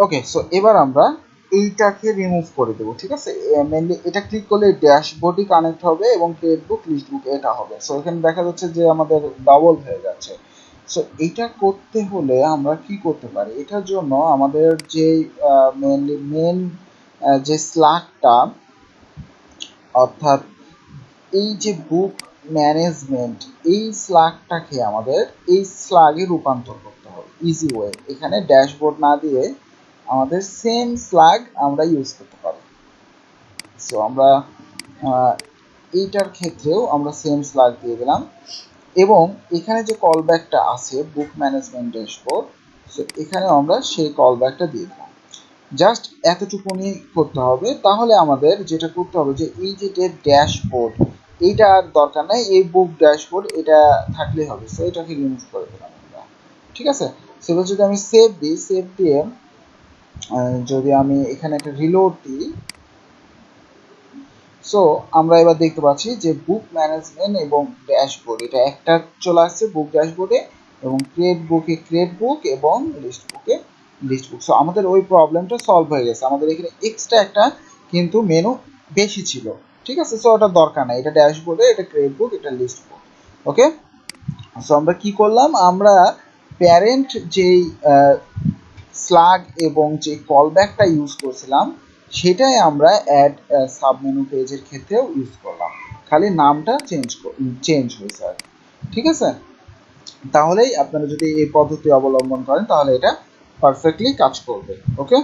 ওকে, so এবার আমরা এইটাকে রিমুভ করে দেবো, ঠিক আছে। মেনলি এটা ক্লিক করলে ড্যাশবোর্ডই কানেক্ট হবে এবং ক্রিয়েট বুক লিস্ট বুক এটা হবে। সো এখানে দেখা যাচ্ছে যে আমাদের ডাবল হয়ে যাচ্ছে। সো এইটা করতে হলে আমরা কি করতে পারি, এটার জন্য আমাদের যে মেনলি মেন যে স্ল্যাগটা, অর্থাৎ এই যে বুক ম্যানেজমেন্ট, এই স্ল্যাগটাকে আমাদের এই স্ল্যাগে রূপান্তর করতে হবে ইজি ওয়ে। এখানে ড্যাশবোর্ড না দিয়ে আমাদের সেম স্ল্যাগ আমরা ইউজ করতে পারি। সো আমরা এইটার ক্ষেত্রেও আমরা সেম স্ল্যাগ দিয়ে দিলাম এবং এখানে যে কলব্যাকটা আছে বুক ম্যানেজমেন্ট ড্যাশবোর্ড, সো এখানে আমরা সেই কলব্যাকটা দিয়ে দিলাম। জাস্ট এতটুকুনি করতে হবে। তাহলে আমাদের যেটা করতে হবে যে এই যে ড্যাশবোর্ড, এইটা আর দরকার নাই, এই বুক ড্যাশবোর্ড এটা থাকলেই হবে। সো এটাকে রিমুভ করে দিলাম আমরা, ঠিক আছে। সেগুলো যদি আমি সেভ দিই, সেভ দিয়ে যদি আমি এখানে একটা রিলোড দিই, সো আমরা এবার দেখতে পাচ্ছি যে বুক ম্যানেজমেন্ট এবং ড্যাশবোর্ড এটা একটা চলে আসছে বুক ড্যাশবোর্ডে, এবং ক্রিয়েট বুকে ক্রিয়েট বুক এবং লিস্ট বুকে লিস্ট বুক। সো আমাদের ওই প্রবলেমটা সলভ হয়ে গেছে। আমাদের এখানে এক্সট্রা একটা কিন্তু মেনু বেশি ছিল, ঠিক আছে। সো ওটা দরকার নাই, এটা ড্যাশবোর্ডে, এটা ক্রিয়েট বুক, এটা লিস্ট বুক। ওকে, সো আমরা কি করলাম, আমরা প্যারেন্ট যেই স্ল্যাগ এবং যে কলব্যাকটা ইউজ করছিলাম সেটাই আমরা অ্যাড সাবমেনু পেজের ক্ষেত্রেও ইউজ করলাম, খালি নামটা চেঞ্জ হয়েছে আর কি, ঠিক আছে। তাহলেই আপনারা যদি এই পদ্ধতি অবলম্বন করেন তাহলে এটা পারফেক্টলি কাজ করবে। ওকে।